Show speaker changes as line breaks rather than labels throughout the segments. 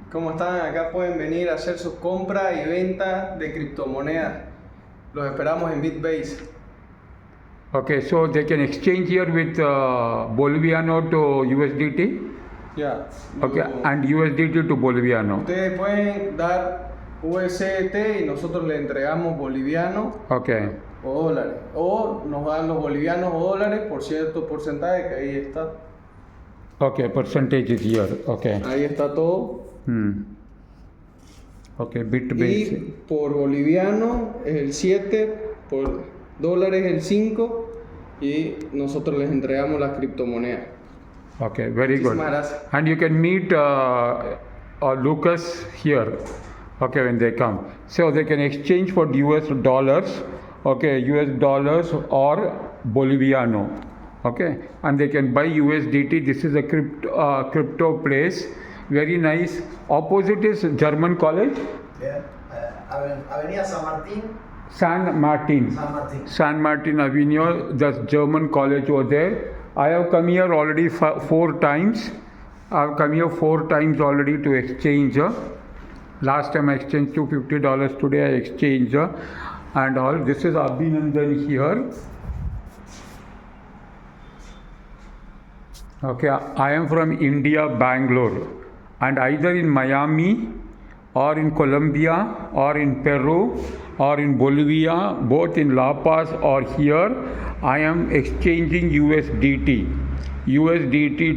¿Cómo están? Acá pueden venir a hacer sus compras y ventas de criptomonedas. Los esperamos en Bitbase.
Okay, so they can exchange here with Boliviano to USDT.
Ya.
Okay, and USDT to Boliviano.
Ustedes pueden dar USDT y nosotros le entregamos boliviano
Okay.
o dólares. O nos dan los bolivianos o dólares por cierto porcentaje que ahí está.
Okay, percentage is here. Okay.
Ahí está todo.
Okay, Bitbase.
Y por boliviano es el 7, por dólares el 5 y nosotros les entregamos las criptomonedas.
Okay, very good.
Muchísimas gracias.
And you can meet Lucas here. Okay, when they come. So they can exchange for US dollars. Okay, US dollars or Boliviano. Okay, and they can buy USDT. This is a crypto place. Very nice. Opposite is German college.
Yeah. Avenida San Martín.
San Martin.
San Martín.
San Martin Avenue, the German college over there. I have come here already 4 times. I have come here 4 times already to exchange. Last time I exchanged $250. Today I exchange and all. This is Abhinandan here. Okay, I am from India, Bangalore, and either in Miami or in Colombia or in Peru or in Bolivia, both in La Paz or here, I am exchanging USDT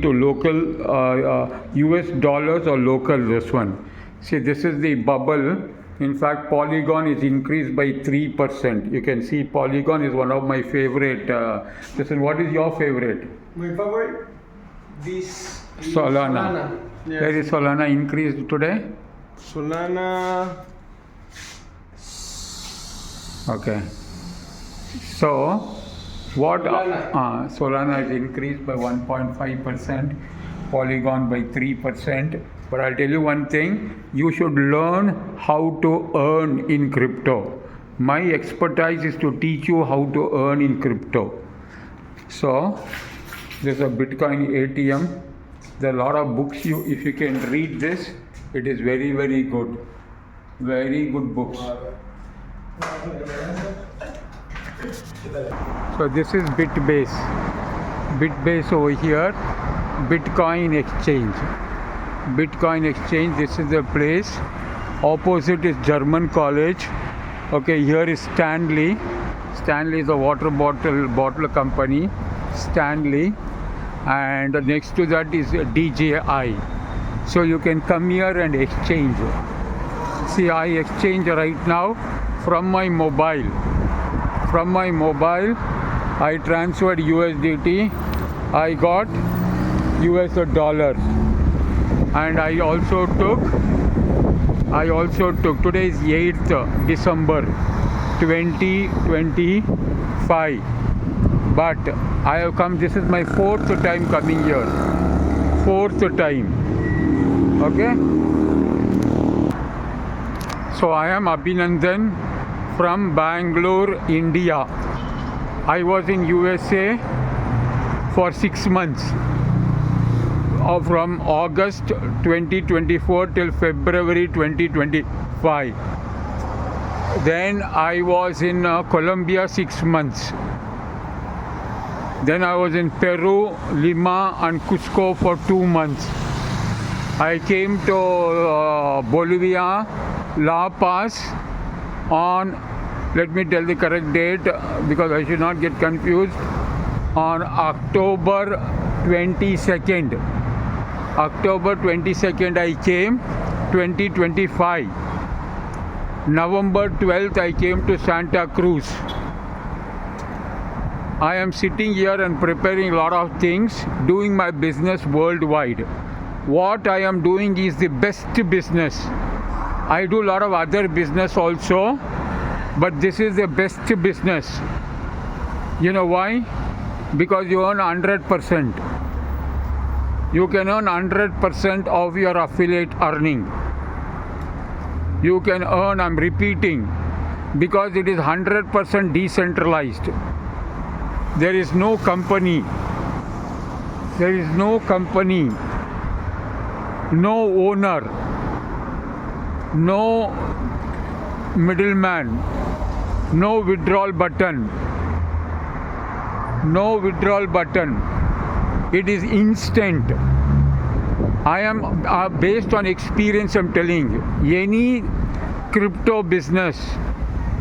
to local US dollars or local this one. See, this is the bubble. In fact, Polygon is increased by 3%. You can see Polygon is one of my favorite. Listen, what is your favorite?
My favorite? This
Solana.
Yes.
Where is Solana increased today?
Solana.
Okay. So, what?
Solana.
Solana is increased by 1.5%, Polygon by 3%. But I'll tell you one thing, you should learn how to earn in crypto. My expertise is to teach you how to earn in crypto. So, this is a Bitcoin ATM. There are a lot of books. If you can read this, it is very, very good. Very good books. So this is Bitbase. Bitbase over here, Bitcoin exchange. Bitcoin exchange, this is the place. Opposite is German college. Okay, here is Stanley. Stanley is a water bottle company. Stanley. And next to that is DJI. So you can come here and exchange. See, I exchange right now from my mobile. From my mobile, I transferred USDT. I got US dollars. And I also took, today is 8th December 2025. But I have come, this is my 4th time coming here. 4th time. Okay? So I am Abhinandan from Bangalore, India. I was in USA for 6 months. From August 2024 till February 2025. Then I was in Colombia 6 months. Then I was in Peru, Lima and Cusco for 2 months. I came to Bolivia, La Paz on, let me tell the correct date because I should not get confused, on October 22nd. October 22nd I came, 2025. November 12th I came to Santa Cruz. I am sitting here and preparing a lot of things, doing my business worldwide. What I am doing is the best business. I do a lot of other business also, but this is the best business. You know why? Because you earn 100%. You can earn 100% of your affiliate earning. You can earn, I'm repeating, because it is 100% decentralized. There is no company no owner, no middleman, no withdrawal button, no withdrawal button. It is instant. I am based on experience, I'm telling you. Any crypto business,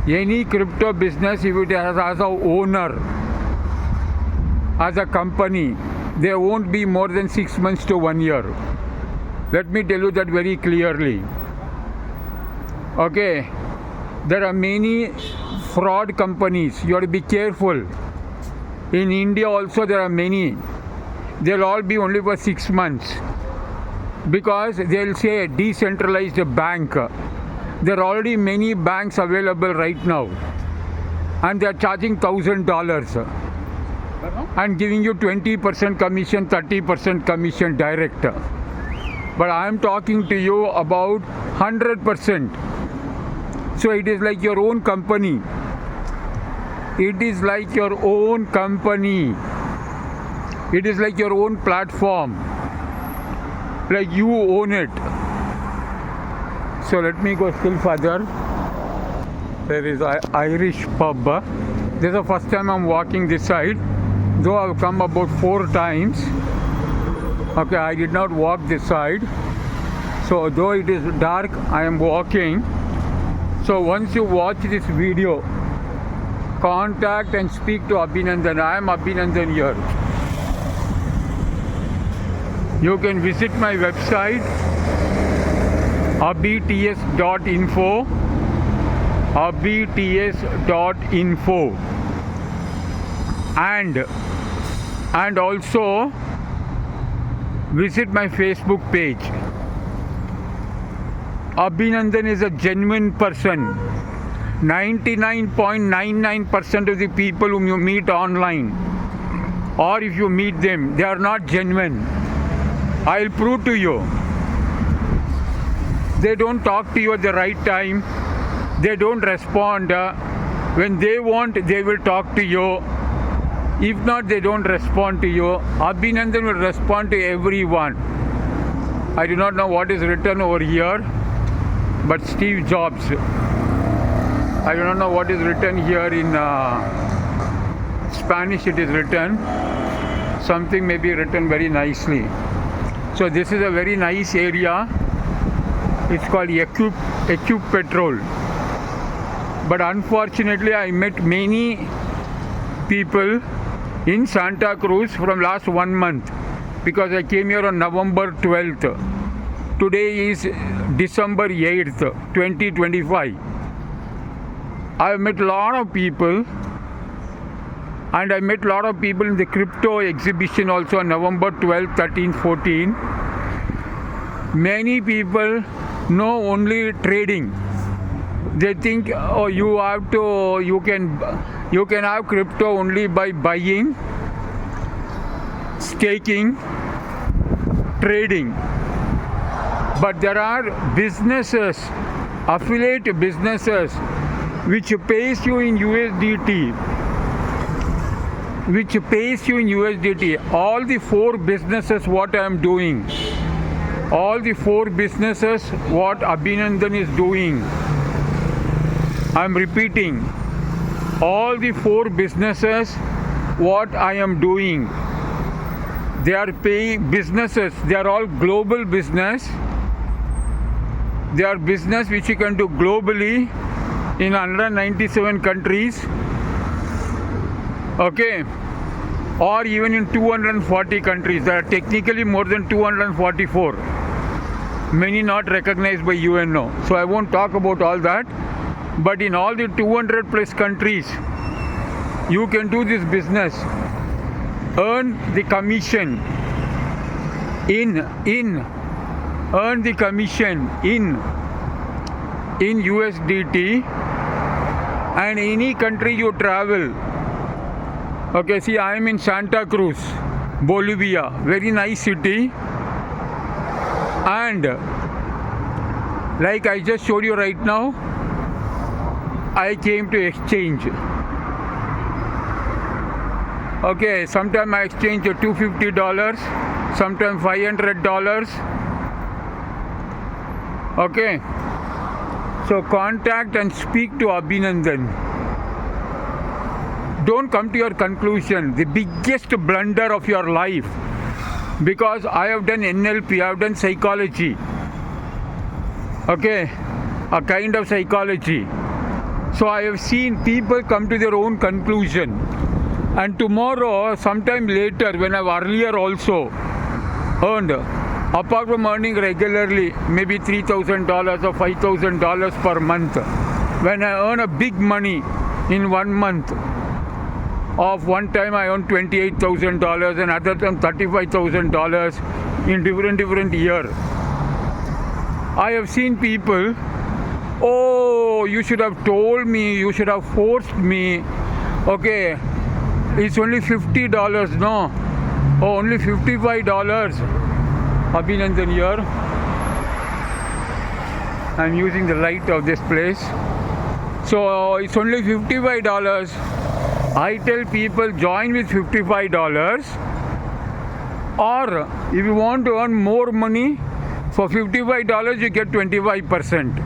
if it has as a owner, as a company, there won't be more than 6 months to 1 year. Let me tell you that very clearly. Okay, there are many fraud companies. You have to be careful. In India also there are many. They'll all be only for 6 months because they'll say a decentralized bank. There are already many banks available right now and they're charging $1,000 and giving you 20% commission, 30% commission direct. But I am talking to you about 100%. So it is like your own company. It is like your own company. It is like your own platform. Like you own it. So let me go still further. There is an Irish pub. This is the first time I'm walking this side. Though I've come about 4 times. Okay, I did not walk this side. So though it is dark, I am walking. So once you watch this video, contact and speak to Abhinandan. I am Abhinandan here. You can visit my website abhits.info, and also visit my Facebook page. Abhinandan is a genuine person. 99.99% of the people whom you meet online, or if you meet them, they are not genuine. I'll prove to you. They don't talk to you at the right time. They don't respond. When they want, they will talk to you. If not, they don't respond to you. Abhinandan will respond to everyone. I do not know what is written over here, but Steve Jobs. I do not know what is written here in Spanish. It is written. Something may be written very nicely. So this is a very nice area. It's called Ecup Petrol. But unfortunately, I met many people in Santa Cruz from last 1 month because I came here on November 12th. Today is December 8th, 2025. I have met a lot of people, and I met a lot of people in the crypto exhibition also on November 12, 13, 14. Many people know only trading. They think, oh, you can have crypto only by buying, staking, trading. But there are businesses, affiliate businesses, which pays you in USDT. All the 4 businesses what I am doing. All the 4 businesses what Abhinandan is doing. I am repeating. All the 4 businesses what I am doing. They are paying businesses. They are all global business. They are business which you can do globally in 197 countries. Okay, or even in 240 countries. There are technically more than 244. Many not recognized by UNO. So I won't talk about all that. But in all the 200 plus countries, you can do this business. Earn the commission earn the commission in USDT, and any country you travel. Okay, see, I am in Santa Cruz, Bolivia, very nice city, and like I just showed you right now, I came to exchange. Okay, sometimes I exchange $250, sometimes $500, Okay. So contact and speak to Abhinandan. Don't come to your conclusion. The biggest blunder of your life. Because I have done NLP, I have done psychology. Okay. A kind of psychology. So I have seen people come to their own conclusion. And tomorrow, sometime later, when I've earlier also earned, apart from earning regularly, maybe $3,000 or $5,000 per month, when I earn a big money in 1 month, of one time I earned $28,000 and other time $35,000 in different year. I have seen people, oh, you should have told me, you should have forced me. Okay, it's only $50, no? Oh, only $55. Abhinandan here. I'm using the light of this place. So it's only $55. I tell people join with $55. Or if you want to earn more money, for $55 you get 25%.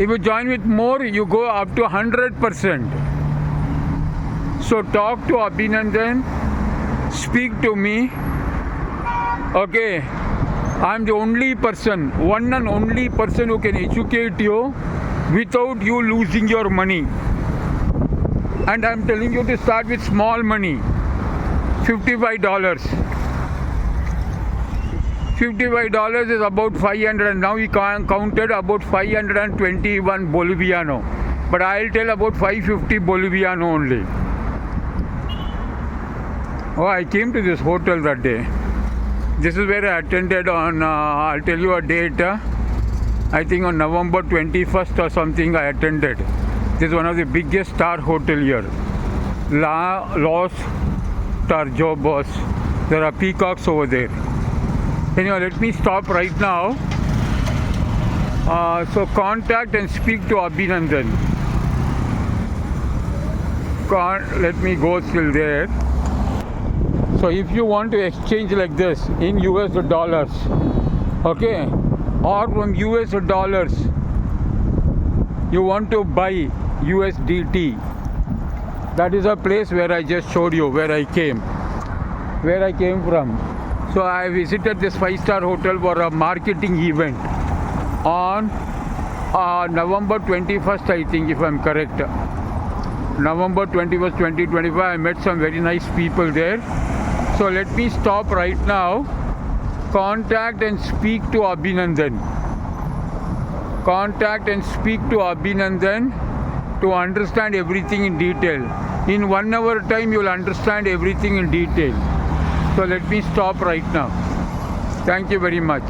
If you join with more, you go up to 100%. So talk to Abhinandan, speak to me. Okay, I'm the only person, one and only person who can educate you without you losing your money. And I'm telling you to start with small money, $55. $55 is about 500, now we counted about 521 Boliviano. But I'll tell about 550 Boliviano only. Oh, I came to this hotel that day. This is where I attended on, I'll tell you a date, I think on November 21st or something I attended. This is one of the biggest star hotel here. Los Tarjobos. There are peacocks over there. Anyway, let me stop right now. So contact and speak to Abhinandan. Let me go till there. So if you want to exchange like this in US dollars, okay, or from US dollars, you want to buy USDT. That is a place where I just showed you where I came from. So I visited this 5-star hotel for a marketing event on November 21st, I think, if I'm correct. November 21st, 2025, I met some very nice people there. So let me stop right now. Contact and speak to Abhinandan. Contact and speak to Abhinandan to understand everything in detail. In 1 hour time, you will understand everything in detail. So let me stop right now. Thank you very much.